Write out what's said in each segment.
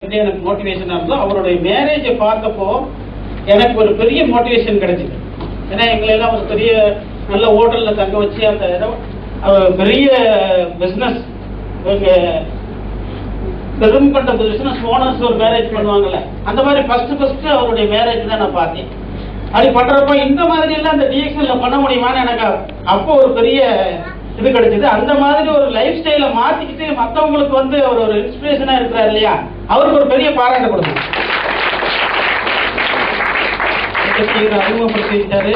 எனக்கு மோட்டிவேஷனா இருந்தோ அவருடைய மேரேஜை பார்த்தப்போ எனக்கு ஒரு பெரிய மோட்டிவேஷன் கிடைச்சிது. ஏன்னா எங்களை எல்லாம் ஒரு பெரிய நல்ல ஹோட்டல்ல தங்க வச்சு அந்த இடம் பெரிய பிசினஸ் பெரும்பட்ட பிசினஸ் ஓனர்ஸ் ஒரு மேரேஜ் பண்ணுவாங்கல்ல, அந்த மாதிரி ஃபர்ஸ்ட் அவருடைய மேரேஜ் தான் நான் பார்த்தேன். அப்படி பண்றப்ப இந்த மாதிரி எல்லாம் அந்த டிஎக்ஷன்ல பண்ண முடியுமான்னு எனக்கு அப்போ ஒரு பெரிய இது கிடைச்சது. அந்த மாதிரி ஒரு லைஃப் ஸ்டைல மாத்திக்கிட்டு மற்றவங்களுக்கு வந்து அவர் ஒரு இன்ஸ்பிரேஷனா இருக்கிறார் இல்லையா, அவருக்கு ஒரு பெரிய பாராட்டு கொடுக்கணும். அறிமுகப்படுத்திட்டாரு.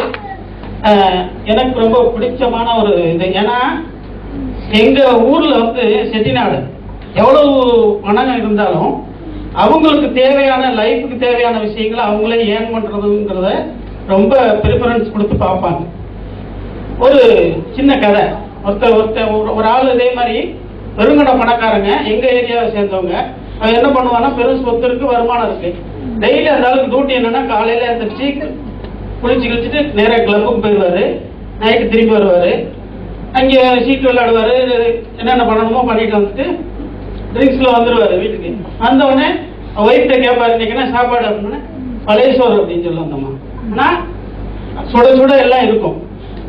எனக்கு ரொம்ப பிடிச்சமான ஒரு இது. ஏன்னா எங்க ஊர்ல வந்து செட்டிநாடு எவ்வளவு பணம் இருந்தாலும் அவங்களுக்கு தேவையான லைஃபுக்கு தேவையான விஷயங்களை அவங்களே ஏர்ன் பண்றதுங்கிறத ரொம்ப ப்ரிஃபரன்ஸ் கொடுத்து பார்ப்பாங்க. ஒரு சின்ன கதை, ஒரு ஆள் இதே மாதிரி பெருங்கட பணக்காரங்க எங்க ஏரியாவை சேர்ந்தவங்க. அவன் என்ன பண்ணுவான்னா, பெரும் சொத்து இருக்கு, வருமானம் இருக்கு. டெய்லி அந்த ஆளுக்கு டியூட்டி என்னன்னா, காலையில எழுந்திரிச்சு குளிச்சு கிழிச்சிட்டு நேராக கிளப்புக்கு போயிடுவாரு, நைட்டு திரும்பி வருவாரு, அங்கே சீட்டு விளையாடுவாரு, என்னென்ன பண்ணணுமோ பண்ணிட்டு வந்துட்டு ட்ரிங்க்ஸ்ல வந்துருவாரு வீட்டுக்கு. வந்தவுடனே ஒய்ஃப்ட கேட்பாரு, இன்னைக்கு என்ன சாப்பாடு அப்படின்னா, பழைய சோறு அப்படின்னு சொல்லுவாங்கம்மா. ஆனா சுட சுட எல்லாம் இருக்கும்.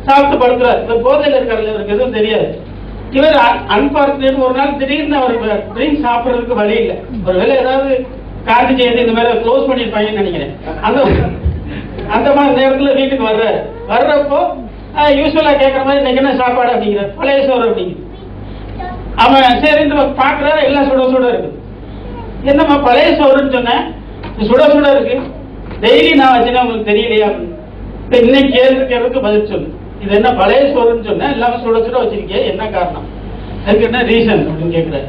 சாப்பிட்டு படுக்கிறார். இந்த போதையில் இருக்காரு, இவருக்கு எதுவும் தெரியாது. இவர் அன்பார்ச்சுனேட் ஒரு நாள் திடீர்னு அவருக்கு ட்ரிங்க் சாப்பிட்றதுக்கு வழி இல்லை. ஒரு வேலை ஏதாவது காந்தி ஜெயந்தி இந்த மாதிரி க்ளோஸ் பண்ணிருப்பாங்கன்னு நினைக்கிறேன். அந்த மாதிரி நேரத்தில் வீட்டுக்கு வர்றப்போ யூஸ்வலா கேட்கற மாதிரி இன்னைக்கு என்ன சாப்பாடு அப்படிங்கிறார், பழைய சோறு அப்படிங்கிற. அவன் சரி பாக்குறாரு, எல்லாம் சுட சுட இருக்கு. என்னம்மா பழைய சோறுன்னு சொன்னேன், சுட சுட இருக்கு, டெய்லி நான் வச்சுன்னா உங்களுக்கு தெரியலையா அப்படின்னு. இன்னைக்கு கேள்விக்கு பதில் சொல்லு, இது என்ன பழைய சோறுன்னு சொன்னேன், எல்லாமே சுட சுட வச்சிருக்கே, என்ன காரணம், அதுக்கு என்ன ரீசன் அப்படின்னு கேட்கிறாரு.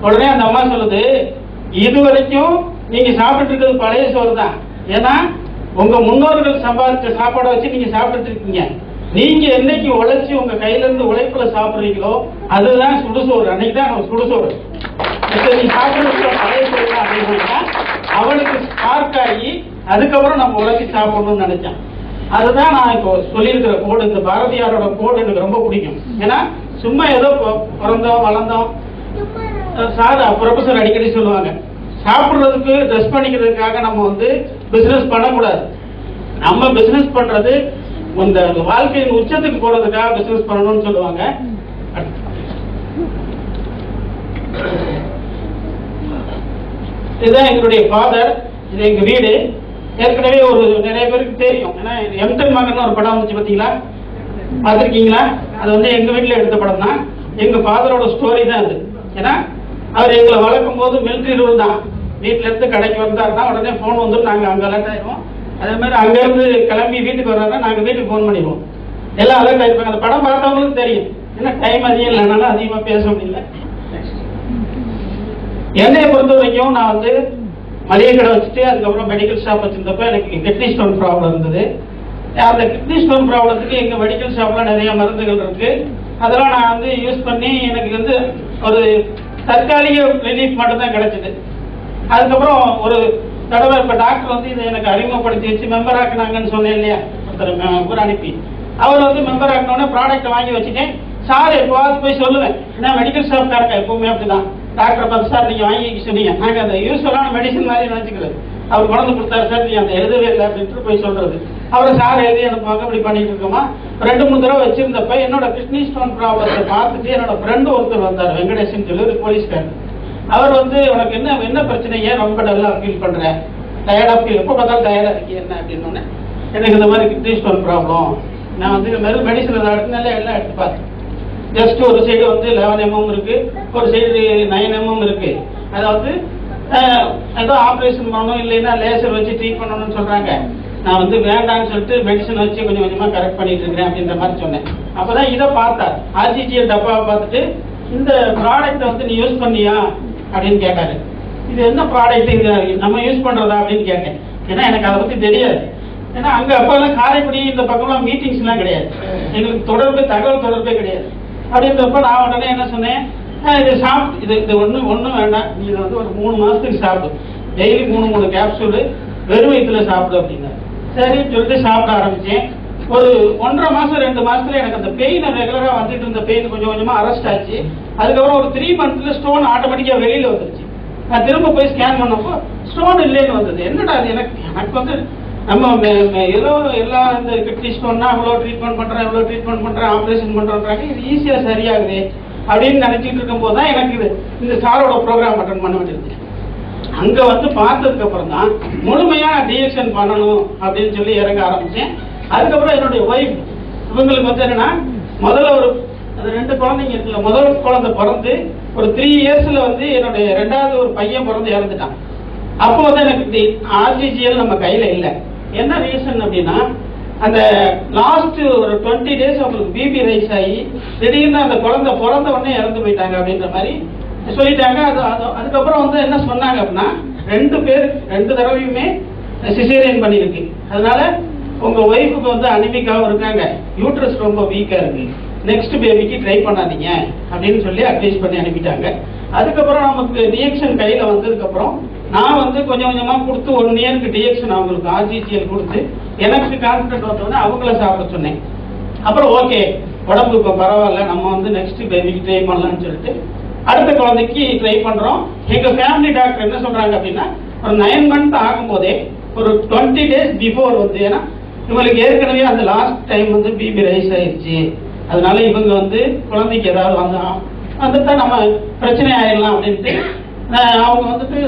உடனே அந்த அம்மா சொல்லுது, இது வரைக்கும் நீங்க சாப்பிட்டு இருக்கிறது பழைய சோறு தான். ஏன்னா உங்க முன்னோர்கள் சம்பாதிச்ச சாப்பாடை வச்சு நீங்க சாப்பிட்டு இருக்கீங்க. நீங்க என்னைக்கு உழைச்சி உங்க கையில இருந்து உழைப்புல சாப்பிடுறீங்களோ அதுதான் சுடுசோறு. அன்னைக்கு தான் நம்ம சுடுசோறு. நீ சாப்பிடுற பழைய சோறு தான் அப்படின்னா அவனுக்கு ஸ்பார்க் ஆகி அதுக்கப்புறம் நம்ம உழைச்சி சாப்பிடணும்னு நினைச்சான். அதுதான் நான் இப்போ சொல்லியிருக்கிற கோடு. இந்த பாரதியாரோட கோடு எனக்கு ரொம்ப பிடிக்கும். ஏன்னா சும்மா ஏதோ பிறந்தோம் வளர்ந்தோம். சார் ப்ரொஃபசர் அடிக்கடி சொல்லுவாங்க, சாப்பிடுறதுக்கு ட்ரெஸ் பண்ணிக்கிறதுக்காக நம்ம வந்து பிசினஸ் பண்ணக்கூடாது. நம்ம பிசினஸ் பண்றது இந்த வாழ்க்கையின் உச்சத்துக்கு போறதுக்காக பிசினஸ் பண்ணணும்னு சொல்லுவாங்க. இதுதான் எங்களுடைய ஃபாதர், இது எங்க வீடு. ஏற்கனவே ஒரு நிறைய பேருக்கு தெரியும். ஏன்னா எம்டன் மகன் ஒரு படம் வந்துச்சு, பாத்தீங்களா, பார்த்திருக்கீங்களா? அது வந்து எங்க வீட்டுல எடுத்த படம் தான். எங்க ஃபாதரோட ஸ்டோரி தான் அது. ஏன்னா அவர் எங்களை வளர்க்கும் போது மிலிட்டரி ரூல் தான். வீட்டுல இருந்து கடைக்கு வந்தாருன்னா உடனே போன் வந்து நாங்க அங்க அலர்ட் ஆயிடுவோம். அதே மாதிரி அங்க இருந்து கிளம்பி வீட்டுக்கு வர்றாருன்னா நாங்க வீட்டுக்கு போன் பண்ணிடுவோம். எல்லாம் அலர்ட் ஆயிருப்பாங்க. அந்த படம் பார்த்தவங்களுக்கு தெரியும். ஏன்னா டைம் அதிகம் இல்லைனாலும் அதிகமா பேச முடியல. என்னைய பொறுத்த வரைக்கும் நான் வந்து மளிகை கடை வச்சுட்டு அதுக்கப்புறம் மெடிக்கல் ஷாப் வச்சிருந்தப்ப எனக்கு கிட்னி ஸ்டோன் ப்ராப்ளம் இருந்தது. அந்த கிட்னி ஸ்டோன் ப்ராப்ளத்துக்கு எங்க மெடிக்கல் ஷாப்ல நிறைய மருந்துகள் இருக்கு. அதெல்லாம் நான் வந்து யூஸ் பண்ணி எனக்கு வந்து ஒரு தற்காலிக ரிலீஃப் மட்டும் தான் கிடைச்சது. அதுக்கப்புறம் ஒரு தடவை இப்ப டாக்டர் வந்து இதை எனக்கு அறிமுகப்படுத்தி வச்சு மெம்பர் ஆக்குனாங்கன்னு சொன்னேன் இல்லையா, ஒருத்தர் அனுப்பி அவர் வந்து மெம்பர் ஆக்கினோடனே ப்ராடக்ட் வாங்கி வச்சுட்டேன். சார் எப்போவாது போய் சொல்லுவேன். ஏன்னா மெடிக்கல் ஷாப் காரங்க எப்பவுமே அப்படிதான். டாக்டர் பார்த்து, சார் நீங்க வாங்கி சொன்னீங்க, நாங்க அந்த யூஸ்வலான மெடிசன் மாதிரி நினைச்சுக்கிறது. அவர் குழந்தை கொடுத்தாரு, சார் நீங்க அந்த எழுதவே இல்லை அப்படின்ட்டு போய் சொல்றது. அவரை சார் எழுதி அனுப்புவாங்க. இப்படி பண்ணிட்டு இருக்கோமா. 2-3 தடவை வச்சிருந்தப்ப என்னோட கிட்னி ஸ்டோன் ப்ராப்ளத்தை பார்த்துட்டு என்னோட ஃப்ரெண்டு ஒருத்தர் வந்தார், வெங்கடேசன் சொல்லி, ஒரு போலீஸ்காரர். அவர் வந்து உனக்கு என்ன பிரச்சனை, ஏன் ரொம்ப டல்லா ஃபீல் பண்ற, டயர்டா ஃபீல், எப்போ பார்த்தாலும் டயர்டா இருக்கீங்க என்ன அப்படின்னு. எனக்கு இந்த மாதிரி கிட்னி ஸ்டோன் ப்ராப்ளம், நான் வந்து மெடிசன் எடுத்துனால எல்லாம் எடுத்து பார்த்தேன். ஜஸ்ட் ஒரு சைடு வந்து 11 mm இருக்கு, ஒரு சைடு 9 mm இருக்கு. அதாவது ஏதோ ஆப்ரேஷன் பண்ணணும் இல்லைன்னா லேசர் வச்சு ட்ரீட் பண்ணணும்னு சொல்றாங்க. நான் வந்து வேண்டாம்னு சொல்லிட்டு மெடிசன் வச்சு கொஞ்சம் கொஞ்சமா கரெக்ட் பண்ணிட்டு இருக்கிறேன் அப்படின்ற மாதிரி சொன்னேன். அப்பதான் இதை பார்த்தார், ஆர்ஜிஜிஎல் டப்பாவை பார்த்துட்டு, இந்த ப்ராடக்ட் வந்து நீ யூஸ் பண்ணியா அப்படின்னு கேட்டாரு. இது என்ன ப்ராடக்ட், இது நம்ம யூஸ் பண்றதா அப்படின்னு கேட்டேன். ஏன்னா எனக்கு அதை பத்தி தெரியாது. ஏன்னா அங்க அப்ப எல்லாம் காரைக்குடி இந்த பக்கம்லாம் மீட்டிங்ஸ் எல்லாம் கிடையாது, எங்களுக்கு தகவல் தொடர்பே கிடையாது. அப்படின்றப்ப நான் உடனே என்ன சொன்னேன், இது சாப்பிட்டு இது ஒன்றும் வேண்டாம், நீ இதை வந்து ஒரு 3 மாசத்துக்கு சாப்பிடு, டெய்லி 3 கேப்சூலு வெறும் வயிற்றுல சாப்பிடு அப்படின்னா. சரின்னு சொல்லிட்டு சாப்பிட ஆரம்பிச்சேன். ஒரு 1.5 மாசம் 2 மாசத்துல எனக்கு அந்த பெயின் ரெகுலரா வந்துட்டு இருந்த பெயின் கொஞ்சம் கொஞ்சமா அரெஸ்ட் ஆச்சு. அதுக்கப்புறம் ஒரு 3 மந்த்ல ஸ்டோன் ஆட்டோமேட்டிக்கா வெளியில வந்துருச்சு. நான் திரும்ப போய் ஸ்கேன் பண்ணப்போ ஸ்டோன் இல்லைன்னு வந்தது. என்னடா அது, எனக்கு வந்து நம்ம ஏதோ எல்லா இந்த கிட்னி ஸ்டோன்னா அவ்வளோ ட்ரீட்மெண்ட் பண்ணுறேன் ஆப்ரேஷன் பண்ணுறோன்றாங்க, இது ஈஸியாக சரியாகுது அப்படின்னு நினச்சிட்டு இருக்கும்போது தான் எனக்கு இந்த சாரோட ப்ரோக்ராம் அட்டன் பண்ண வேண்டியது. அங்கே வந்து பார்த்ததுக்கு அப்புறம் தான் முழுமையாக டிஎக்ஷன் பண்ணணும் அப்படின்னு சொல்லி இறங்க ஆரம்பித்தேன். அதுக்கப்புறம் என்னுடைய ஒய்ஃப் இவங்களுக்கு வந்து என்னன்னா முதல்ல ஒரு 2 குழந்தைங்க இருக்குல்ல, முதல் குழந்தை பிறந்து ஒரு 3 இயர்ஸ்ல வந்து என்னுடைய 2வது ஒரு பையன் பிறந்து இறந்துட்டான். அப்போ வந்து எனக்கு ஆர்ஜிஜிஎல் நம்ம கையில இல்லை. என்ன ரீசன் அப்படின்னா அந்த லாஸ்ட் ஒரு 20 டேஸ் அவங்களுக்கு பிபி ரைஸ் ஆகி திடீர்னு அந்த குழந்தை பிறந்த உடனே இறந்து போயிட்டாங்க அப்படின்ற மாதிரி சொல்லிட்டாங்க. அதுக்கப்புறம் வந்து என்ன சொன்னாங்க அப்படின்னா 2 தடவையுமே சிசேரியன் பண்ணியிருக்கு. அதனால உங்க ஒய்ஃபுக்கு வந்து அனிமிக்காவும் இருக்காங்க, யூட்ரஸ் ரொம்ப வீக்கா இருக்கு, நெக்ஸ்ட் பேபிக்கு ட்ரை பண்ணாதீங்க அப்படின்னு சொல்லி அட்வைஸ் பண்ணி அனுப்பிட்டாங்க. அதுக்கப்புறம் நமக்கு டிஎக்ஷன் கையில வந்ததுக்கப்புறம் நான் வந்து கொஞ்சம் கொஞ்சமா கொடுத்து 1 இயருக்கு டிஎக்ஷன் அவங்களுக்கு ஆர்ஜிஜிஎல் கொடுத்து எனக்கு கான்ஃபிடன்ட் வந்தோடனே அவங்கள சாப்பிட சொன்னேன். அப்புறம் ஓகே உடம்பு இப்போ பரவாயில்ல, நம்ம வந்து நெக்ஸ்ட் பேபிக்கு ட்ரை பண்ணலாம்னு சொல்லிட்டு அடுத்த குழந்தைக்கு ட்ரை பண்றோம். எங்க ஃபேமிலி டாக்டர் என்ன சொல்றாங்க அப்படின்னா ஒரு 9 மந்த் ஆகும்போதே ஒரு 20 டேஸ் பிஃபோர் வந்து, ஏன்னா இவங்களுக்கு ஏற்கனவே அந்த லாஸ்ட் டைம் வந்து பிபி ரைஸ் ஆயிடுச்சு, அதனால இவங்க வந்து குழந்தைக்கு ஏதாவது வந்துதான் நம்ம பிரச்சனை ஆயிடலாம் அப்படின்ட்டு அவங்க வந்துட்டு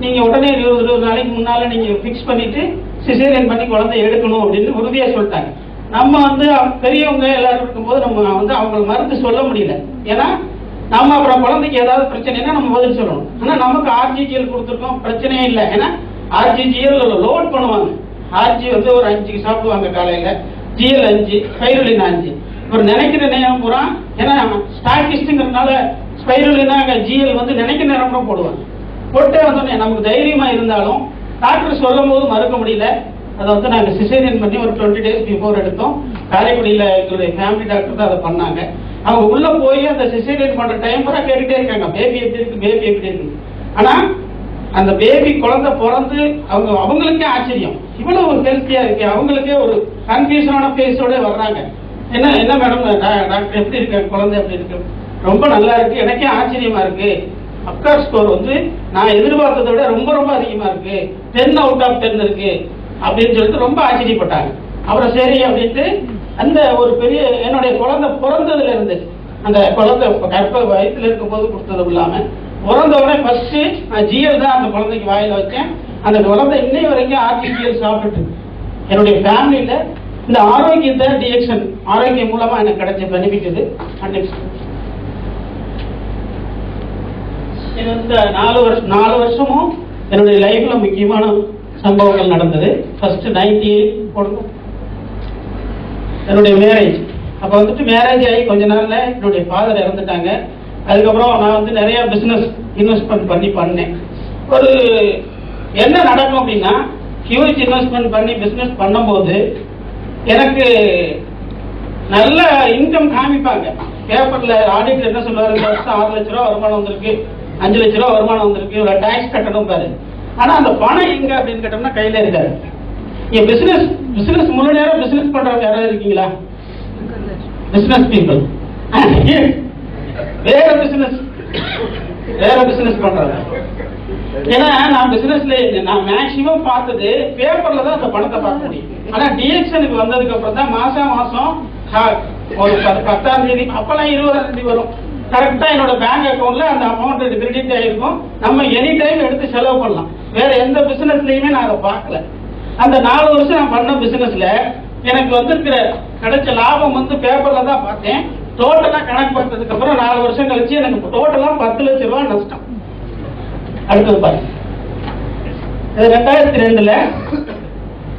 நீங்க உடனே 20 நாளைக்கு முன்னால நீங்க பிக்ஸ் பண்ணிட்டு சிசேரியன் பண்ணி குழந்தை எடுக்கணும் அப்படின்னு உறுதியா சொல்லிட்டாங்க. நம்ம வந்து பெரியவங்க எல்லாரும் இருக்கும்போது நம்ம வந்து அவங்க மருந்து சொல்ல முடியல, ஏன்னா நம்ம அப்புறம் குழந்தைக்கு ஏதாவது பிரச்சனைனா நம்ம பதில் சொல்லணும். ஆனா நமக்கு ஆர்ஜிஜிஎல் கொடுத்துருக்கோம், பிரச்சனையே இல்லை. ஏன்னா ஆர்ஜிஜிஎல் லோட் பண்ணுவாங்க. ஆர்ஜி வந்து ஒரு 5 சாப்பிடுவாங்க காலையில, ஜிஎல் 5, ஸ்பைருலின் 5. ஒரு நினைக்கிற நேரம் பூரா, ஏன்னா ஸ்டாட்டிஸ்ட்ங்கிறதுனால ஸ்பைருலினா ஜிஎல் வந்து நினைக்கிற நேரம் கூட போடுவாங்க. போட்டே வந்தோடனே நமக்கு தைரியமா இருந்தாலும் டாக்டர் சொல்லும் போது மறுக்க முடியல. அதை வந்து நாங்கள் சிசேரியன் பண்ணி ஒரு 20 டேஸ் பிஃபோர் எடுத்தோம். காரைக்குடியில் எங்களுடைய ஃபேமிலி டாக்டர் தான் அதை பண்ணாங்க. அவங்க உள்ள போய் அந்த சிசேரியன் பண்ற டைம் பூரா கேட்டுட்டே இருக்காங்க, பேபி எப்படி இருக்கு, பேபி எப்படி இருக்கு. ஆனா அந்த பேபி குழந்தை பிறந்து அவங்களுக்கே ஆச்சரியம், இவ்வளவு ஒரு ஹெல்த்தியா இருக்கு. அவங்களுக்கே ஒரு கன்ஃபியூஷனான பேஸோட வர்றாங்க. என்ன மேடம் டாக்டர் எப்படி இருக்கு, குழந்தை எப்படி இருக்கு, ரொம்ப நல்லா இருக்கு, எனக்கே ஆச்சரியமா இருக்கு. அப்கார் ஸ்கோர் வந்து நான் எதிர்பார்த்ததை விட ரொம்ப ரொம்ப அதிகமா இருக்கு, 10 out of 10 இருக்கு அப்படின்னு சொல்லிட்டு ரொம்ப ஆச்சரியப்பட்டாங்க. அப்புறம் சரி அப்படின்ட்டு அந்த ஒரு பெரிய என்னுடைய குழந்தை பிறந்ததுல இருந்து அந்த குழந்தை கர்ப்ப வயிற்றுல இருக்கும் போது கொடுத்ததும் இல்லாம பிறந்த உடனே ஃபர்ஸ்ட் நான் ஜிஎல் தான் அந்த குழந்தைக்கு வாயில வச்சேன். அந்த குழந்தை இன்னை வரைக்கும் ஆர்டிஜிஎல் சாப்பிட்டு என்னுடைய ஃபேமிலியில இந்த ஆரோக்கியத்தை டிஎக்ஷன் ஆரோக்கியம் மூலமா எனக்கு கிடைச்ச பெனிஃபிட் இது. இந்த 4 வருஷமும் என்னுடைய லைஃப்ல முக்கியமான சம்பவங்கள் நடந்தது. ஃபர்ஸ்ட் 98 என்னுடைய மேரேஜ். அப்ப வந்துட்டு மேரேஜ் ஆகி கொஞ்ச நாள்ல என்னுடைய ஃபாதர் இறந்துட்டாங்க. அதுக்கப்புறம் நான் வந்து நிறைய பிசினஸ் இன்வெஸ்ட்மெண்ட் பண்ணேன். ஒரு என்ன நடக்கும் அப்படின்னா ஹியூஜ் இன்வெஸ்ட்மெண்ட் பண்ணி பிசினஸ் பண்ணும்போது எனக்கு நல்ல இன்கம் காமிப்பாங்க. பேப்பர்ல ஆடிட்டர் என்ன சொல்லுவாரு, இந்த வருஷம் 6 லட்ச ரூபா வருமானம் வந்திருக்கு, 5 லட்ச ரூபா வருமானம் வந்திருக்கு, இவ்வளவு டாக்ஸ் கட்டணும் பாரு. ஆனா அந்த பணம் எங்க அப்படின்னு கேட்டோம்னா கையில இருக்காது. பிசினஸ் முழு நேரம் பிசினஸ் பண்றவங்க யாராவது இருக்கீங்களா? பிசினஸ் பீப்புள் வேற பிசினஸ் பண்றாங்க. ஏன்னா நான் பிசினஸ்ல நான் மேக்சிமம் பார்த்தது பேப்பர்ல தான் அந்த பணத்தை பார்க்க முடியும். ஆனா டிஎக்ஷனுக்கு வந்ததுக்கு அப்புறம் தான் மாசம் ஒரு 10ஆம் தேதி அப்பெல்லாம் 20ஆம் தேதி வரும். கரெக்டா என்னோட பேங்க் அக்கௌண்ட்ல அந்த அமௌண்ட் கிரெடிட் ஆயிருக்கும். நம்ம எனி டைம் எடுத்து செலவு பண்ணலாம். வேற எந்த பிசினஸ்லயுமே நான் அதை பார்க்கல. அந்த 4 வருஷம் நான் பண்ண பிசினஸ்ல எனக்கு வந்திருக்கிற கிடைச்ச லாபம் வந்து பேப்பர்ல தான் பார்த்தேன். டோட்டலா கணக்கு பார்த்ததுக்கு அப்புறம் 4 வருஷம் கழிச்சு எனக்கு டோட்டலா 10 லட்சம் ரூபாய் நஷ்டம். அடுத்தது பாருங்க, 2002ல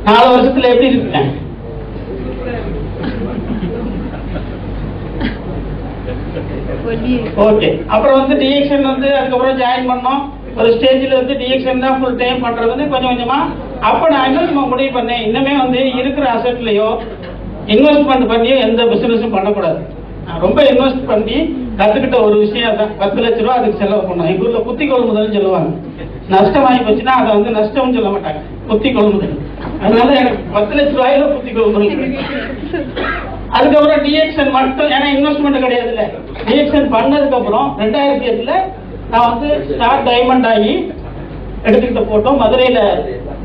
4 வருஷத்துல எப்படி இருக்கேன். ஓகே, அப்புறம் வந்து டிஎக்ஷன் வந்து அதுக்கப்புறம் ஜாயின் பண்ணோம். ஒரு ஸ்டேஜ்ல வந்து டிஎக்ஷன் தான் ஃபுல் டைம் பண்றதுன்னு கொஞ்சம் கொஞ்சமா அப்ப நான் என்ன முடிவு பண்ணேன், இன்னுமே வந்து இருக்கிற அசெட்லயோ இன்வெஸ்ட்மெண்ட் பண்ணியோ எந்த பிசினஸும் பண்ணக்கூடாது. நான் ரொம்ப இன்வெஸ்ட் பண்ணி கத்துக்கிட்ட ஒரு விஷயம் தான் 10 லட்ச ரூபா அதுக்கு செலவு பண்ணோம். எங்க ஊர்ல குத்தி கொள்முதல் சொல்லுவாங்க. நஷ்டமாகி போச்சுன்னா அதை வந்து நஷ்டம்னு சொல்ல மாட்டாங்க, குத்தி கொள்முதல். அதனால எனக்கு 10 லட்ச ரூபாயில குத்தி கொள்முதல். அதுக்கப்புறம் டிஎக்ஷன் மட்டும், ஏன்னா இன்வெஸ்ட்மெண்ட் கிடையாதுல்ல. டிஎக்ஷன் பண்ணதுக்கு அப்புறம் 2008ல நான் வந்து ஸ்டார் டைமண்ட் ஆகி எடுத்துக்கிட்ட போட்டோ மதுரையில்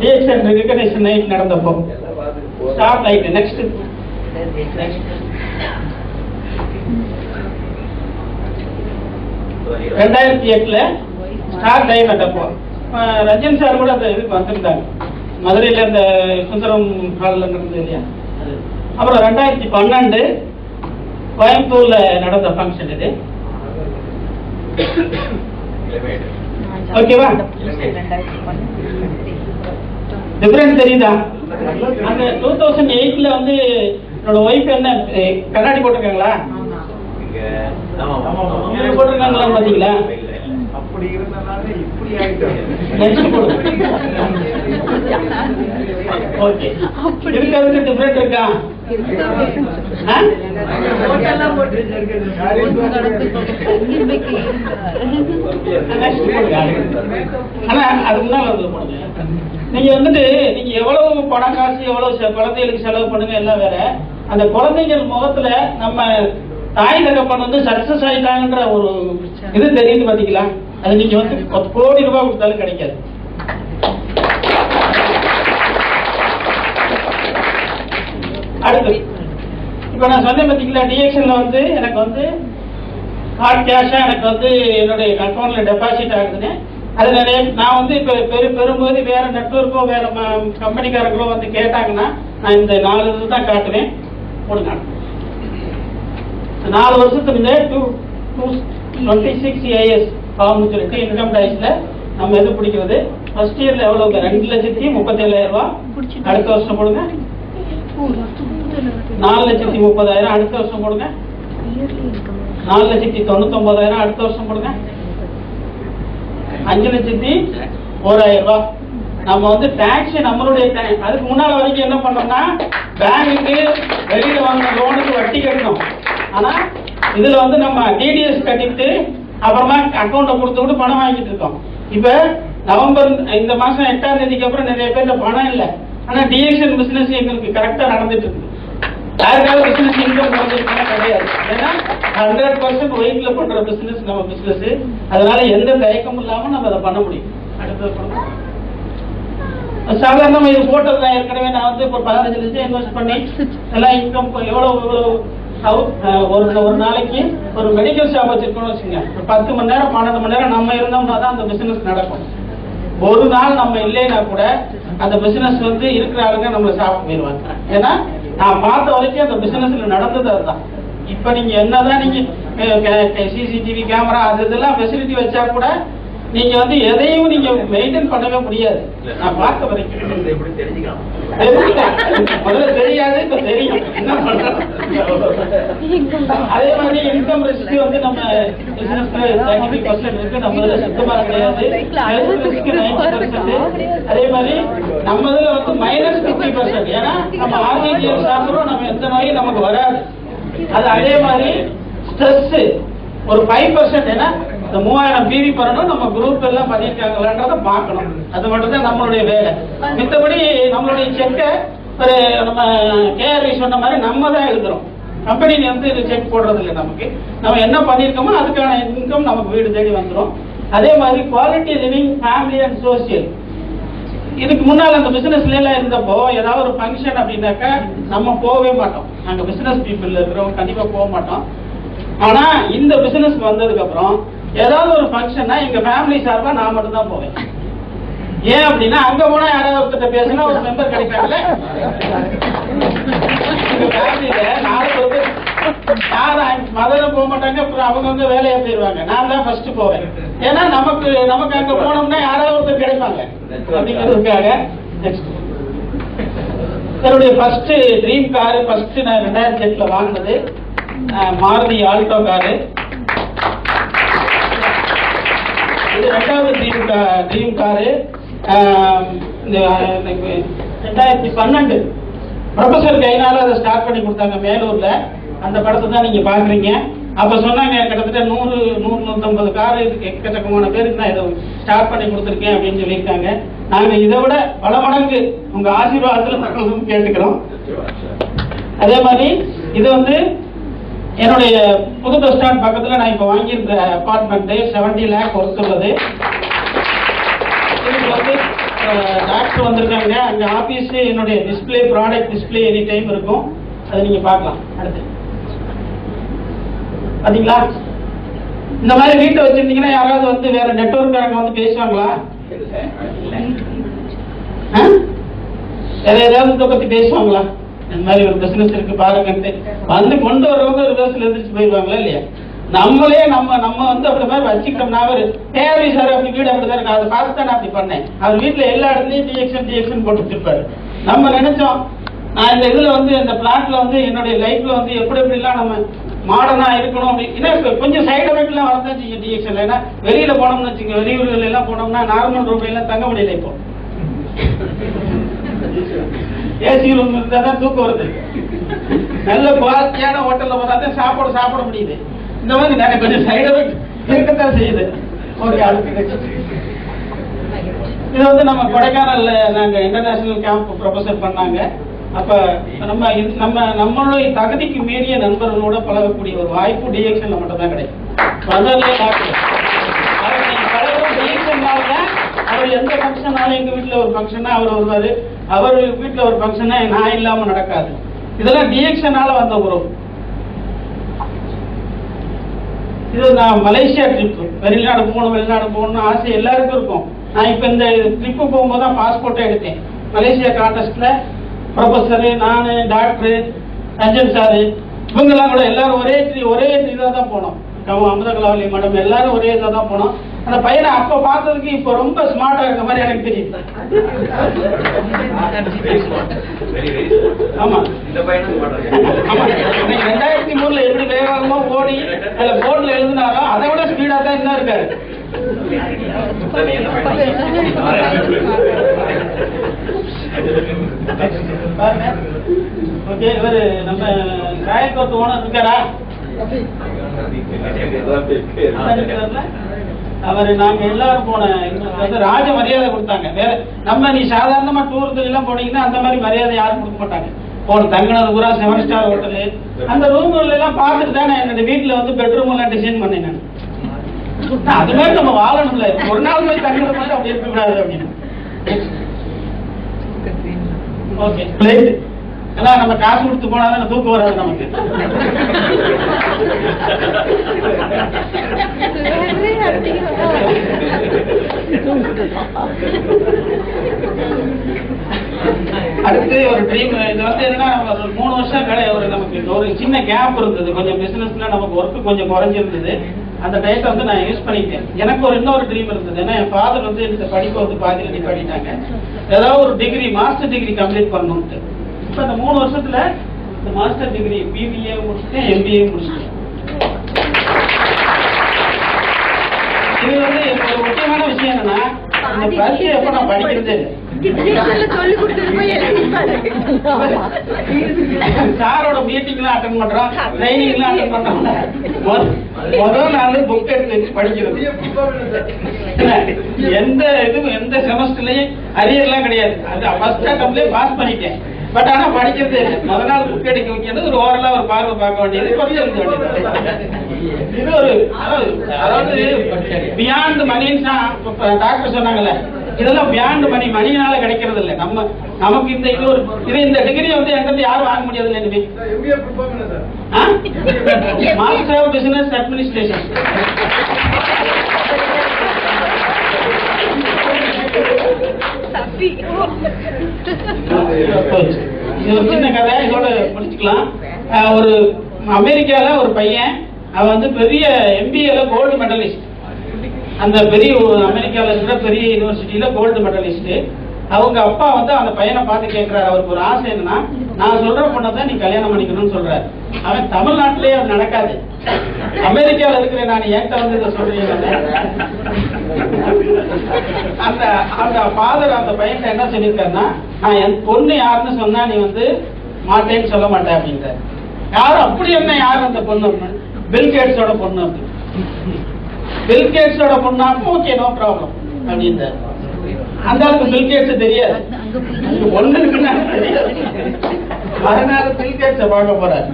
டிஎக்ஸ்என் ரெகக்னேஷன் நைட் நடந்தப்போ star light. Next 2008 star diamond. அப்போ ரஜன் சார் கூட அந்த இதுக்கு வந்திருந்தாங்க, மதுரையில் இந்த சுந்தரம் ஹாலில் நடந்தது இல்லையா. அப்புறம் 2012 கோயம்புத்தூர்ல நடந்த ஃபங்க்ஷன் இது. ஓகேவா? டிஃபரன்ஸ் தெரியுதா? அந்த 2008 வந்து என்னோட ஒய்ஃப் என்ன கண்ணாடி போட்டிருக்காங்களா? போட்டிருக்காங்களா பாத்தீங்களா? அப்படி இருந்தனால இப்படி ஆயிட்டோம். ஓகே, இருக்கிறதுக்கு டிஃபரெண்ட் இருக்கா? ஆனா அது முன்னால நீங்க வந்துட்டு நீங்க எவ்வளவு பணம் காசு எவ்வளவு குழந்தைகளுக்கு செலவு பண்ணுங்க எல்லாம் வேற. அந்த குழந்தைகள் முகத்துல நம்ம தாய் தகப்பன் வந்து சக்சஸ் ஆயிட்டாங்கன்ற ஒரு இது தெரியுது பாத்தீங்களா? அது நீங்க வந்து 10 கோடி ரூபாய் கொடுத்தாலும் கிடைக்காது. அடுத்து இப்ப நான் சொன்னேன் பாத்தீங்களா, டிஎக்ஷன்ல வந்து எனக்கு வந்து ஹார்ட் கேஷா எனக்கு வந்து என்னுடைய அக்கௌண்ட்ல டெபாசிட் ஆகுதுன்னு. அது நிறைய நான் வந்து இப்ப பெரும்போது வேற நெட்வொர்க்கோ வேற கம்பெனிக்காரங்களோ வந்து கேட்டாங்கன்னா நான் இந்த 4 இது தான் காட்டுவேன். போடுங்க. 4 வருஷத்துக்கு முன்னே 26 AS ஃபார்ம் சொல்லிட்டு இன்கம் டேக்ஸ்ல நம்ம எது பிடிக்கிறது. ஃபர்ஸ்ட் இயர்ல எவ்வளவு? 2,37,000 ரூபாய். அடுத்த வருஷம் போடுங்க 4,30,000. அடுத்த வருஷம் போடுங்க 4,99,000. அடுத்த வருஷம் போடுங்க 5,01,000 ரூபாய். நம்ம வந்து டாக்ஸ் நம்மளுடைய அதுக்கு முன்னால வரைக்கும் என்ன பண்ணோம்னா பேங்குக்கு வெளியில வாங்கின லோனுக்கு வட்டி கட்டணும். ஆனா இதுல வந்து நம்ம டிடிஎஸ் கட்டிட்டு அப்புறமா அக்கௌண்ட்டை கொடுத்துட்டு பணம் வாங்கிட்டு இருக்கோம். இப்ப நவம்பர் இந்த மாசம் 8ஆம் தேதிக்கு அப்புறம் நிறைய பேர்ல பணம் இல்லை. ஆனா டிஎக்ஷன் பிசினஸ் எங்களுக்கு கரெக்டா நடந்துட்டு இருக்கு. யாருக்காவது பிசினஸ் இன்கம் நடந்துருக்குன்னா கிடையாது. ஏன்னா 100% ஒயிட்ல பண்ற பிசினஸ் நம்ம பிசினஸ். அதனால எந்த தயக்கமும் இல்லாம நம்ம அதை பண்ண முடியும். அடுத்தது சாதாரணமா இது போட்டது தான். ஏற்கனவே நான் வந்து ஒரு 15 லட்சம் இன்வெஸ்ட் பண்ணி எல்லாம் இன்கம் எவ்வளவு ஒரு நாளைக்கு ஒரு மெடிக்கல் ஷாப் வச்சிருக்கோம்னு வச்சுங்க, 10 மணி நேரம் 12 மணி நேரம் நம்ம இருந்தோம்னா தான் அந்த பிசினஸ் நடக்கும். ஒரு நாள் நம்ம இல்லைன்னா கூட அந்த பிசினஸ் வந்து இருக்கிற ஆளுங்க நம்மளை சாப்பிட்டு போயிடுவாங்க. ஏன்னா நான் பார்த்த வரைக்கும் அந்த பிசினஸ்ல நடந்தது அதுதான். இப்ப நீங்க என்னதான் நீங்க சிசிடிவி கேமரா அது இதெல்லாம் ஃபெசிலிட்டி வச்சா கூட நீங்க வந்து எதையும் நீங்க மெயின்டைன் பண்ணவே முடியாது. நான் பார்த்த வரைக்கும் முதல்ல தெரியாது, இப்ப தெரியும் என்ன பண்றோம். அதே மாதிரி இன்கம் ரிஸ்க் வந்து நம்ம பிசினஸ்ல 90% இருக்கு, நம்ம சுத்தமா கிடையாது. ரிஸ்க் 90%. அதே மாதிரி நம்ம இதுல வந்து -50%. ஏன்னா நம்ம ஆர்டிஜிஎஸ் சாப்பிடுறோம், நம்ம எந்த நோயும் நமக்கு வராது. அது அதே மாதிரி ஸ்ட்ரெஸ் ஒரு 5%. ஏன்னா இந்த 3000 பிவி பண்ணணும், நம்ம குரூப் எல்லாம் பண்ணிருக்காங்களான்றத பார்க்கணும். அது மட்டும் தான் நம்மளுடைய வேலை. மித்தபடி நம்மளுடைய செக்கை ஒரு நம்ம கேஆர்வி சொன்ன மாதிரி நம்ம தான் எழுதுறோம். கம்பெனி வந்து செக் போடுறது இல்லை. நமக்கு நம்ம என்ன பண்ணிருக்கோமோ அதுக்கான இன்கம் நமக்கு வீடு தேடி வந்துடும். அதே மாதிரி quality living, family and social. இதுக்கு முன்னால் அந்த பிசினஸ்ல எல்லாம் இருந்தப்போ ஏதாவது ஒரு ஃபங்க்ஷன் அப்படின்னாக்கா நம்ம போகவே மாட்டோம். நாங்க பிசினஸ் பீப்புள் இருக்கிறவங்க கண்டிப்பா போக மாட்டோம். ஆனா இந்த பிசினஸ் வந்ததுக்கு அப்புறம் ஏதாவது ஒரு ஃபங்க்ஷன்னா எங்க ஃபேமிலி சார்பா நான் மட்டும் தான் போவேன். ஏன் அப்படின்னா அங்க போனா யாராவது ஒருத்தர் பேசினா ஒரு மெம்பர் கிடைப்பாங்கல்ல. எங்க ஃபேமிலியில 4 பேர் யாரும் மதம் போக மாட்டாங்க. அப்புறம் அவங்க வேலையா போயிருவாங்க. நான் தான் ஃபர்ஸ்ட் போவேன். ஏன்னா நமக்கு அங்க போனோம்னா யாராவது ஒருத்தர் கிடைப்பாங்க அப்படிங்கிறதுக்காக. நெக்ஸ்ட் என்னுடைய ஃபர்ஸ்ட் ட்ரீம் காரு ஃபர்ஸ்ட் நான் 2008 வாங்கினது மாருதி ஆல்டோ காரு. இது 2வது ட்ரீம் காரு. 2012 ப்ரொஃபசர் கைனால அதை ஸ்டார்ட் பண்ணி கொடுத்தாங்க மேலூர்ல. அந்த படத்தை தான் நீங்க பாக்குறீங்க. அப்ப சொன்னாங்க கிட்டத்தட்ட 100-150 காரு எக்கச்சக்கமான பேருக்கு தான் இதை ஸ்டார்ட் பண்ணி கொடுத்துருக்கேன் அப்படின்னு சொல்லியிருக்காங்க. நாங்க இதை விட பல மடங்கு உங்க ஆசீர்வாதத்துல கேட்டுக்கிறோம். அதே மாதிரி இது வந்து என்னுடைய புது பஸ் ஸ்டாண்ட் பக்கத்தில் நான் இப்போ வாங்கியிருந்த அப்பார்ட்மெண்ட்டு 70 lakh ஒர்த் உள்ளது. இதுக்கு வந்து டாக்டர் வந்திருக்காங்க. அங்கே ஆஃபீஸு என்னுடைய display product display any time இருக்கும். அதை நீங்கள் பார்க்கலாம். அடுத்து பார்த்தீங்களா, இந்த மாதிரி வீட்டை வச்சிருந்தீங்கன்னா யாராவது வந்து வேற நெட்வொர்க்காரங்க வந்து பேசுவாங்களா? வேற ஏதாவது இதை பற்றி பேசுவாங்களா? இந்த மாதிரி ஒரு பிசினஸ் இருக்கு பாருங்கன்ட்டு வந்து கொண்டு வரவங்க ஒரு விதத்தில் எதிர்த்து போயிடுவாங்களா இல்லையா? நம்மளே நம்ம வந்து அப்படி மாதிரி வச்சுக்கிட்டோம்னா அவர் தேவை சார் அப்படி வீடு அப்படிதான் இருக்கு. அதை பார்த்து தான் நான் அப்படி பண்ணேன். அவர் வீட்டில் எல்லா இடத்துலையும் டிஎக்ஷன் போட்டு வச்சிருப்பாரு. நம்ம நினைச்சோம் நான் இந்த இதுல வந்து இந்த பிளாட்ல வந்து என்னுடைய லைஃப்ல வந்து எப்படிலாம் நம்ம மாடர்னா இருக்கணும் அப்படின்னு கொஞ்சம் சைடு எஃபெக்ட்லாம் வரதான் செய்யும் டிஎக்ஷன்ல. ஏன்னா வெளியில போனோம்னு வச்சுங்க, வெளியூர்கள் எல்லாம் போனோம்னா நார்மல் ரூம் எல்லாம் தங்க முடியல. இப்போ ஏசி ரூம் இருந்தா தான் தூக்கம் வருது. நல்ல குவாலிட்டியான ஹோட்டல்ல போனா தான் சாப்பிட முடியுது. இந்த மாதிரி நிறைய கொஞ்சம் சைடு எஃபெக்ட் இருக்கத்தான் செய்யுது. ஓகே, அடுத்து இது வந்து நம்ம கொடைக்கானல்ல நாங்க இன்டர்நேஷனல் கேம்ப் ப்ரொபோசல் பண்ணாங்க. அப்ப நம்மளுடைய தகுதிக்கு மீறிய நண்பர்களோட பழகக்கூடிய ஒரு வாய்ப்பு டிஎக்ஷன்ல மட்டும் தான் கிடைக்கும். அவர் எந்த ஃபங்க்ஷனாலும் எங்க வீட்டுல ஒரு ஃபங்க்ஷனா அவர் வருவாரு, அவர் வீட்டுல ஒரு ஃபங்க்ஷனா நான் இல்லாம நடக்காது. இதெல்லாம் டிஎக்ஷனால வந்த உறவு. இது நான் மலேசியா ட்ரிப், வெளிநாடு போகணும்னு ஆசை எல்லாருக்கும் இருக்கும். நான் இப்ப இந்த ட்ரிப்பு போகும்போது தான் பாஸ்போர்ட்டை எடுத்தேன். மலேசியா கான்டெஸ்ட்ல ப்ரொஃபஸரு, நான், டாக்டரு, ரஞ்சன் சாரு, இவங்கெல்லாம் கூட எல்லாரும் ஒரே இதாக தான் போனோம். அமுதகலாவலி மேடம் எல்லாரும் ஒரே இதாக தான் போனோம். அந்த பையனை அப்ப பார்த்ததுக்கு இப்ப ரொம்ப ஸ்மார்ட்டா இருக்க மாதிரி எனக்கு தெரியுது. ஆமா, 2003 எப்படி வேகமா ஓடி போர்ட்ல எழுதினாரோ அதை விட ஸ்பீடா தான் இன்னும் இருக்காரு. ஓகே, இவரு நம்ம ராயக்கோட்டு ஓனர் இருக்காரா? அவரு நாங்க எல்லாரும் போன வந்து ராஜ மரியாதை கொடுத்தாங்க. வேற நம்ம நீ சாதாரணமா டூருக்கு எல்லாம் போனீங்கன்னா அந்த மாதிரி மரியாதை யாரும் கொடுக்க மாட்டாங்க. போன தங்கினது பூரா 7 ஸ்டார் ஹோட்டலு. அந்த ரூம்கள் எல்லாம் பார்த்துட்டு தான் நான் என்னோட வீட்டுல வந்து பெட்ரூம் எல்லாம் டிசைன் பண்ணேன். நான் அது மாதிரி நம்ம வாழணும்ல, ஒரு நாள் போய் தங்கினது மட்டும் அப்படி இருக்கக்கூடாது அப்படின்னு. ஓகே, எல்லாம் நம்ம காசு கொடுத்து போனாதான் தூக்கம் வராது நமக்கு. அடுத்து ஒரு ட்ரீம், இது வந்து எதுனா ஒரு 3 வருஷம் ஒரு நமக்கு ஒரு சின்ன கேப் இருந்தது. கொஞ்சம் பிசினஸ்ல நமக்கு ஒர்க் கொஞ்சம் குறைஞ்சிருந்தது. அந்த டயத்தை வந்து நான் யூஸ் பண்ணிட்டேன். எனக்கு இன்னொரு ட்ரீம் இருந்தது. ஏன்னா என் ஃபாதர் வந்து இந்த படிப்பை வந்து பாதியில் நிப்பாட்டிட்டாங்க. ஏதாவது ஒரு டிகிரி, மாஸ்டர் டிகிரி கம்ப்ளீட் பண்ணணும்ட்டு. இப்ப இந்த 3 வருஷத்துல இந்த மாஸ்டர் டிகிரி பிபிஏ முடிச்சுட்டேன், எம்பிஏ முடிச்சுட்டேன். இது வந்து ஒரு முக்கியமான விஷயம் என்னன்னா, இந்த பரீட்சை எப்ப நான் படிக்கிறதே இல்லை. சாரோட மீட்டிங்லாம் அட்டன் பண்றோம், ட்ரைனிங்லாம் அட்டன் பண்றோம். முதல் நாள் புக் எடுத்து வச்சு படிக்கிறது. எந்த செமஸ்டர்லயும் அரியர்லாம் கிடையாது. அது ஃபர்ஸ்ட் அட்டம்ப்லயே பாஸ் பண்ணிட்டேன். பட் ஆனா படிக்கிறது முதல் நாள் புக் எடுக்க வைக்கிறது, ஒரு ஓரலா ஒரு பார்வை பார்க்க வேண்டியது, கொஞ்சம் எழுத வேண்டியது. இது ஒரு அதாவது பியாண்ட் மணின்னு டாக்டர் சொன்னாங்கல்ல, இதெல்லாம் பியாண்ட் மணினால கிடைக்கிறது இல்லை. நமக்கு இந்த இந்த டிகிரி வந்து எங்கிட்ட யாரும் வாங்க முடியாது. Master of business administration. இது ஒரு சின்ன கதை, இதோட முடிச்சுக்கலாம். ஒரு அமெரிக்கால ஒரு பையன், அவன் வந்து பெரிய எம்பிஏல கோல்டு மெடலிஸ்ட். அந்த பெரிய அமெரிக்கால இருக்கிற பெரிய யூனிவர்சிட்டியில கோல்டு மெடலிஸ்ட். அவங்க அப்பா வந்து அந்த பையனை பார்த்து கேட்கிறாரு, அவருக்கு ஒரு ஆசை என்னன்னா, நான் சொல்ற பொண்ணை நீ கல்யாணம் பண்ணிக்கணும்னு சொல்றாரு. அவன் தமிழ்நாட்டிலேயே அது நடக்காது, அமெரிக்காவில் இருக்கிற நான் என்கிட்ட வந்து இதை சொல்றீங்க. அந்த ஃபாதர் அந்த பையன் என்ன சொல்லியிருக்காருன்னா, நான் என் பொண்ணு யாருன்னு சொன்னா நீ வந்து மாட்டேன்னு சொல்ல மாட்டேன் அப்படின்ற. யாரும் அப்படி என்ன, யார் அந்த பொண்ணு? பில் கேட்ஸோட பொண்ணு. பில் கேட்ஸோட பொண்ணா? ஓகே, நோ ப்ராப்ளம் அப்படின்ற. அந்த ஆளுக்கு பில் கேட்ஸ் தெரியாது, ஒண்ணு இருக்குன்னா மறுநாள் பில் கேட்ஸை பார்க்க போறாரு.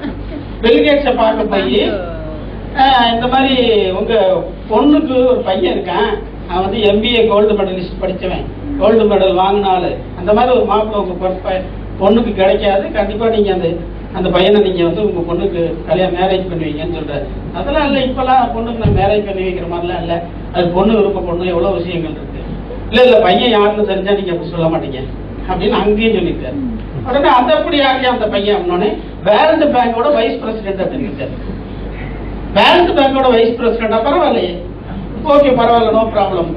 டெலிகேட்ஸை பார்க்க போய் இந்த மாதிரி உங்க பொண்ணுக்கு ஒரு பையன் இருக்கான், அவன் வந்து MBA கோல்டு மெடலிஸ்ட் படிச்சவன், கோல்டு மெடல் வாங்கினாலு, அந்த மாதிரி ஒரு மாப்பிள்ளை உங்க பொண்ணுக்கு கிடைக்காது, கண்டிப்பா நீங்க அந்த பையனை நீங்க வந்து உங்க பொண்ணுக்கு மேரேஜ் பண்ணுவீங்கன்னு சொல்றாரு. அதெல்லாம் இல்லை, இப்பெல்லாம் பொண்ணுக்கு நான் மேரேஜ் பண்ணி வைக்கிற மாதிரிலாம் இல்லை, அது பொண்ணு விருப்ப பொண்ணு எவ்வளவு விஷயங்கள் இருக்கு. இல்ல பையன் யாருன்னு தெரிஞ்சா நீங்க அப்படி சொல்ல மாட்டீங்க அப்படின்னு அங்கேயும் சொல்லியிருக்காரு. உடனே அது அப்படி யாரையா அந்த பையன் அப்படின்னே வேர்ல்டு பேங்கோட வைஸ் பிரசிடென்ட் அப்படின்னு. வேர்ல்டு பேங்கோட வைஸ் பிரசிடென்டா, பரவாயில்லையே, ஓகே பரவாயில்ல, நோ ப்ராப்ளம்.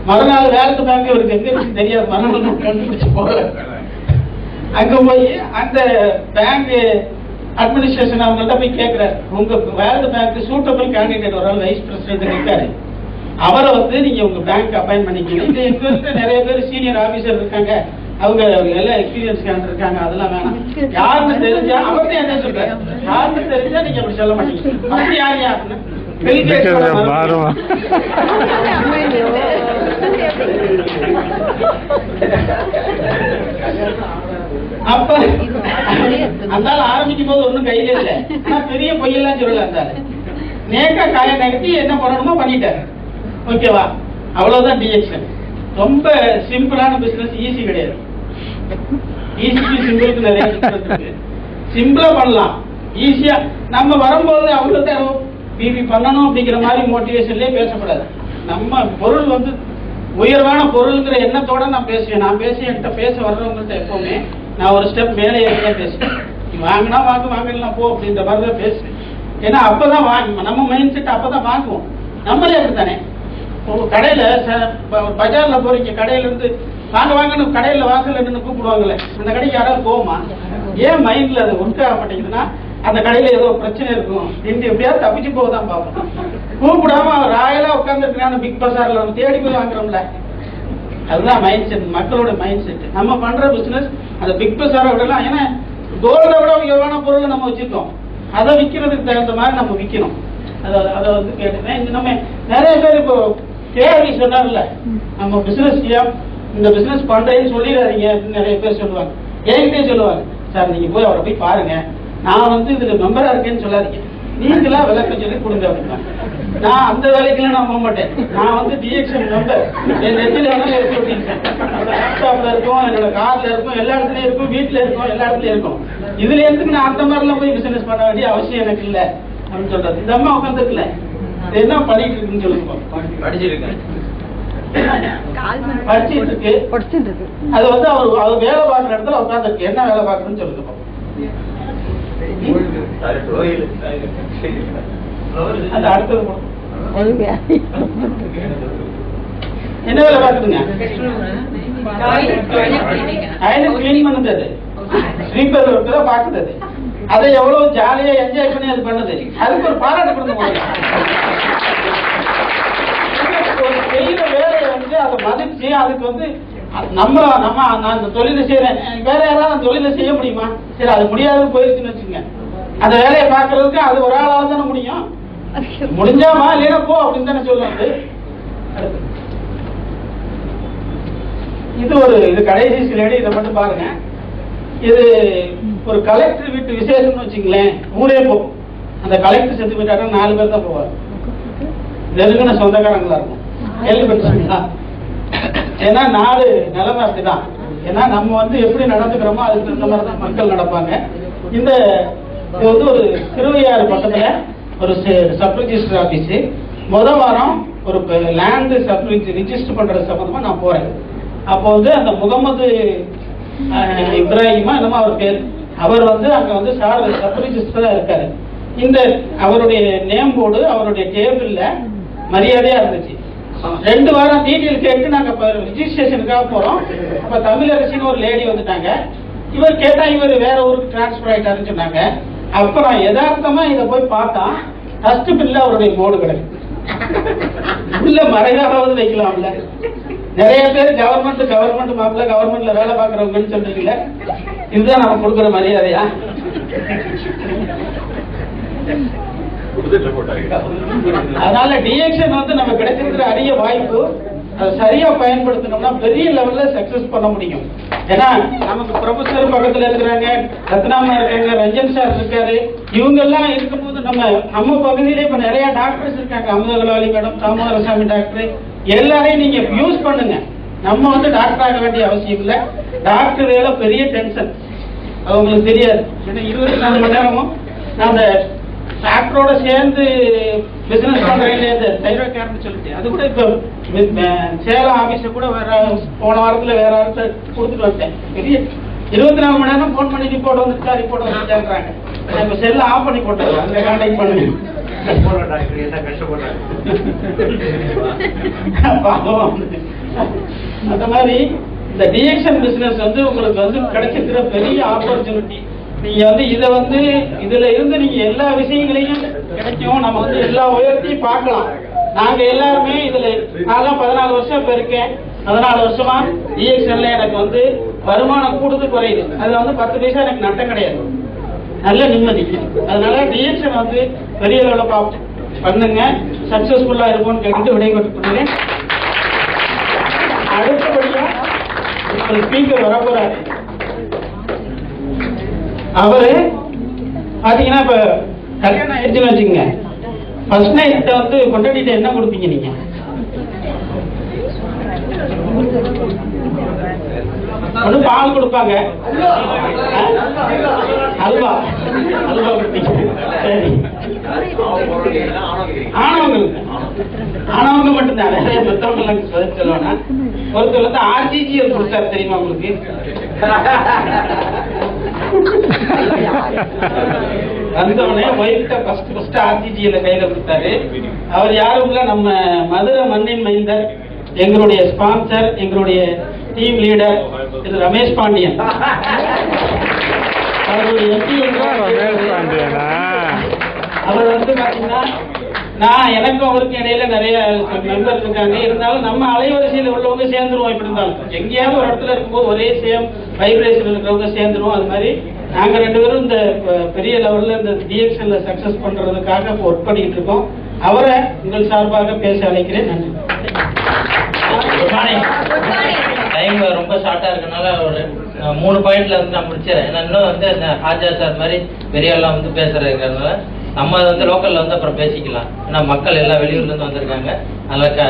மறுநாள் வேர்ல்டு பேங்க் இவருக்கு எங்க இருக்கு தெரியாது, மறுநாள் கண்டுபிடிச்சு போகல. அங்க போய் அந்த பேங்க் அட்மினிஸ்ட்ரேஷன் அவங்கள்ட்ட போய் கேட்கிறாரு, உங்க வேர்ல்டு பேங்க் சூட்டபிள் கேண்டிடேட் ஒரு ஆள் வைஸ் பிரசிடென்ட் இருக்காரு, அவரை வந்து நீங்க உங்க பேங்க் அப்பாயின்ட் பண்ணிக்கணும். எங்க இருக்க நிறைய பேர் சீனியர் ஆபீசர் இருக்காங்க, அவங்க எல்லாம் எக்ஸ்பீரியன்ஸ் இருக்காங்க, அதெல்லாம் வேணாம், யாருன்னு தெரிஞ்சா அவர்கிட்ட என்ன சொல்றாரு, யாருன்னு தெரிஞ்சா நீங்க அப்படி சொல்ல மாட்டீங்க. அப்படி யாரையா அப்ப அந்த ஆரம்பிக்கும் போது ஒண்ணும் கையில இல்ல, ஆனா பெரிய பொய்யெல்லாம் சொல்லல. அந்த நேக்கா காய நகர்த்தி என்ன பண்ணணுமோ பண்ணிட்டாரு. ஓகேவா, அவ்வளவுதான் டிஎக்ஷன். ரொம்ப சிம்பிளான பிசினஸ், ஈஸி கிடையாது. ஈஸிக்கு சிம்பிளுக்கு நிறைய டிஃபரன்ஸ் இருக்கு. சிம்பிளா பண்ணலாம், ஈஸியா. நம்ம வரும்போது அவங்கள்ட்ட பிபி பண்ணணும் அப்படிங்கிற மாதிரி மோட்டிவேஷன்லயே பேசக்கூடாது. நம்ம பொருள் வந்து உயர்வான பொருள்ங்கிற எண்ணத்தோட நான் பேசுவேன். நான் என்கிட்ட பேச வர்றவங்கள்ட்ட எப்பவுமே நான் ஒரு ஸ்டெப் மேலே ஏறியா பேசுவேன். நீ வாங்கினா வாங்கலாம் போ அப்படின்ற மாதிரி தான் பேசுவேன். ஏன்னா அப்பதான் நம்ம மைண்ட் செட் அப்பதான் வாங்குவோம். நம்மளே அப்படித்தானே. கடையில பஜார்ல போறீங்க, கடையில இருந்து வாங்கன்னு கடையில வாசல்ல நின்று கூப்பிடுவாங்களே, அந்த கடைக்கு யாராவது போகுமா? ஏன் மைண்ட்ல அது ஒர்க் ஆக மாட்டேங்குதுன்னா, அந்த கடையில ஏதோ பிரச்சனை இருக்கும், எப்படியாவது தப்பிச்சு போகதான் பார்ப்போம். கூப்பிடாம ராயலா உட்கார்ந்து இருக்கிறான் பிக் பஜார்ல தேடி போய் வாங்குறோம்ல, அதுதான் மைண்ட் செட், மக்களோட மைண்ட் செட். நம்ம பண்ற பிசினஸ் அந்த பிக் பஜாரை விடலாம். ஏன்னா கோல்டை விட உயர்வான பொருளை நம்ம வச்சிருக்கோம், அதை விற்கிறதுக்கு தகுந்த மாதிரி நம்ம விற்கணும். அதை வந்து கேட்டுக்கிறேன். நம்ம நிறைய பேர் இப்போ கேள்வி சொன்னார்ல, நம்ம பிசினஸ் இந்த பிசினஸ் பண்றேன்னு சொல்லிடாதீங்க அப்படின்னு நிறைய பேர் சொல்லுவாங்க. என்கிட்டே சொல்லுவாங்க, சார் நீங்க போய் அவரை போய் பாருங்க, நான் வந்து இதுல மெம்பரா இருக்கேன்னு சொல்லாதீங்க, நீங்களா விளக்கம் சொல்லி கொடுங்க அப்படின்னா. நான் அந்த வேலைக்குலாம் நான் போக மாட்டேன். நான் வந்து டிஎக்ஷன் மெம்பர், என் நெத்தில இருக்கும், லேப்டாப்ல இருக்கும், என்னோட கார்ல இருக்கும், எல்லா இடத்துலயும் இருக்கும், வீட்டுல இருக்கும், எல்லா இடத்துலயும் இருக்கும். இதுல எதுக்கு நான் அந்த மாதிரிலாம் போய் பிசினஸ் பண்ண வேண்டிய அவசியம் எனக்கு இல்லை அப்படின்னு சொல்றது. இந்த அம்மா உட்காந்துருக்குல, என்ன பண்ணிட்டு இருக்குன்னு சொல்லுங்க. படிச்சிட்டு இருக்கு. அது வந்து அவர் வேலை பார்க்குற இடத்துல உட்காந்துருக்கு. என்ன வேலை பார்க்கணும்னு சொல்லுங்க. அந்த அடுத்தது என்ன வேலை பார்க்குதுங்க? கிளீன் பண்ணுது, ஸ்லீப்பர் ஒர்க் பார்க்குது. அதை எவ்வளவு ஜாலியா என்ஜாய் பண்ணி அது பண்ணுது. அதுக்கு ஒரு பாராட்டு கொடுங்க. செய்யற வேலையை வந்து அதை மதிச்சு, அதுக்கு வந்து நான் அந்த தொழிலை செய்யறேன், வேற யாராவது அந்த தொழிலை செய்ய முடியுமா? சரி, அது முடியாது போயிருச்சுன்னு வச்சுங்க, அந்த வேலையை பார்க்கறதுக்கு அது ஒரு ஆளால தானே முடியும். முடிஞ்சாமா இல்லையா போ அப்படின்னு தானே சொல்லுவாங்க. இது கடைசி ஸ்லைடு, இதை மட்டும் பாருங்க. இது ஒரு கலெக்டர் வீட்டு விசேஷம்னு வச்சுங்களேன், ஊரே போகும். அந்த கலெக்டர் செத்து போயிட்டாருன்னா 4 பேர் தான் போவார், நெருங்கின சொந்தக்காரங்களா இருக்கும். கேள்விப்பட்டீங்களா? ஏன்னா நாடு நிலைமை அப்படிதான். ஏன்னா நம்ம வந்து எப்படி நடந்துக்கிறோமோ அதுக்கு தகுந்த மாதிரி தான் மக்கள் நடப்பாங்க. இது வந்து ஒரு திருவையாறு பக்கத்துல ஒரு சப் ரிஜிஸ்டர் ஆபீஸ். வாரம் ஒரு லேண்ட் சப் ரிஜிஸ்டர் பண்றது சம்பந்தமா நான் போறேன். அப்போ வந்து அந்த முகமது இப்ராஹிமா என்னமோ அவர் பேர், அவர் வந்து அங்க வந்து சப் ரிஜிஸ்டரா இருக்காரு. இந்த அவருடைய நேம் போர்டு அவருடைய டேபிள்ல மரியாதையா இருந்துச்சு. 2 வாரம் டீட்டெயில் கேட்டு நாங்க ரிஜிஸ்ட்ரேஷனுக்காக போறோம். அப்ப தமிழரசின்னு ஒரு லேடி வந்துட்டாங்க. இவர் கேட்டா இவர் வேற ஊருக்கு டிரான்ஸ்பர் ஆயிட்டாருன்னு சொன்னாங்க. அப்ப நான் யதார்த்தமா இதை போய் பார்த்தா ஃபர்ஸ்ட் பில்ல அவருடைய போர்டு கிடைக்கும். உள்ள மறைவாவது வைக்கலாம்ல. நிறைய பேர் கவர்மெண்ட் மாப்பிள்ள கவர்மெண்ட்ல வேலை பார்க்கறவங்கன்னு சொல்றீங்கல்ல, இதுதான் நம்ம கொடுக்குற மரியாதையா? அதனால டிஎக்ஷன் வந்து நம்ம கிடைச்சிருக்கிற அரிய வாய்ப்பு. அதை சரியா பயன்படுத்தினோம்னா பெரிய லெவல்ல சக்சஸ் பண்ண முடியும். ஏன்னா நமக்கு ப்ரொஃபசர் பக்கத்துல இருக்கிறாங்க, ரத்னாமா இருக்காங்க, ரஞ்சன் சார் இருக்காரு, இவங்க எல்லாம் இருக்கும்போது நம்ம பகுதியிலே இப்ப நிறைய டாக்டர்ஸ் இருக்காங்க, அமுதகலாவலி மேடம், தாமோதரசாமி டாக்டர், எல்லாரையும் நீங்க யூஸ் பண்ணுங்க. நம்ம வந்து டாக்டர் ஆக வேண்டிய அவசியம் இல்லை. டாக்டர் வேலை பெரிய டென்ஷன், அது உங்களுக்கு தெரியாது. ஏன்னா 24 மணி நேரமும் நான் அந்த டாக்டரோட சேர்ந்து பிசினஸ் பண்றேன் தைரோகேர்னு சொல்லிட்டு, அது கூட இப்போ சேலம் ஆபீஸ கூட வேற போன வாரத்துல வேற ஆள்கிட்ட கொடுத்துட்டு வந்தேன். பெரிய 24 மணி நேரம் போன் பண்ணி ரிப்போர்ட் வந்துருச்சா ரிப்போர்ட் வந்துருச்சாங்கிறாங்க. நான் இப்போ செல்ல ஆஃப் பண்ணி போட்டேன், அங்க கான்டாக்ட் பண்ணுங்க. அந்த மாதிரி இந்த டிஎக்ஷன் பிசினஸ் வந்து உங்களுக்கு வந்து கிடைச்சிருக்கிற பெரிய ஆப்பர்ச்சுனிட்டி. நீங்க வந்து இதை வந்து இதுல இருந்து நீங்க எல்லா விஷயங்களையும் கிடைக்கும். நம்ம வந்து எல்லா உயரத்தையும் பார்க்கலாம். நாங்க எல்லாருமே இதுல நான் 14 வருஷம் இப்ப இருக்கேன். 14 வருஷமா டிஎக்ஷன்ல எனக்கு வந்து வருமானம் கூடுது குறையுது. அதுல வந்து 10 பைசா எனக்கு நட்டம் கிடையாது, நல்ல நிம்மதி. அதனால டிஎக்ஷன் வந்து பெரிய லெவலில் பண்ணுங்க, சக்சஸ்ஃபுல்லா இருக்கும்னு கேட்டு விடைபெற்று கொள்கிறேன். அடுத்தபடியா ஒரு ஸ்பீக்கர் வர போறாரு. அவரு பாத்தீங்கன்னா இப்ப கல்யாணம் ஆயிடுச்சுன்னு வச்சுக்கோங்க, ஃபர்ஸ்ட் நைட் வந்து கொண்டாடிட்டு என்ன கொடுப்பீங்க நீங்க? ஒண்ணு பால் கொடுப்பாங்க, அல்வா அல்வா கொடுப்பீங்க. சரி, ஆனவங்க மட்டும்தான், மற்றவங்களுக்கு பதில் சொல்லுவாங்க. ஒருத்தர் வந்து ஆர்ஜிஜிஎல் கொடுத்தாரு, தெரியுமா உங்களுக்கு? வந்தவனே ஒய்ஃப்ட ஃபர்ஸ்ட் ஆர்ஜிஜிஎல் கையில கொடுத்தாரு. அவர் யாரும் இல்ல, நம்ம மதுரை மண்ணின் மைந்தர், எங்களுடைய ஸ்பான்சர், எங்களுடைய டீம் லீடர் திரு ரமேஷ் பாண்டியன். அவர் வந்து பாத்தீங்கன்னா, நான் எனக்கும் அவருக்கு இடையில நிறைய மெம்பர் இருக்காங்க. இருந்தாலும் நம்ம அலைவரிசையில் உள்ளவங்க சேர்ந்துருவோம். இப்படி இருந்தாலும் எங்கேயாவது ஒரு இடத்துல இருக்கும்போது ஒரே சேம் வைப்ரேஷன் இருக்கிறவங்க சேர்ந்துருவோம். அது மாதிரி நாங்க 2 பேரும் இந்த பெரிய லெவல்ல இந்த டிஎக்ஷன்ல சக்சஸ் பண்றதுக்காக ஒர்க் பண்ணிட்டு இருக்கோம். அவரை உங்கள் சார்பாக பேச அழைக்கிறேன். நன்றி. டைம் ரொம்ப ஷார்ட்டா இருக்கனால ஒரு 3 பாயிண்ட்ல வந்து நான் முடிச்சிடறேன். ஏன்னா இன்னும் வந்து இந்த ஹாஜா சார் மாதிரி பெரிய எல்லாம் வந்து பேசுறதுனால நம்ம வந்து லோக்கல்ல வந்து அப்புறம் பேசிக்கலாம். ஏன்னா மக்கள் எல்லாம் வெளியூர்ல இருந்து வந்திருக்காங்க. அதனால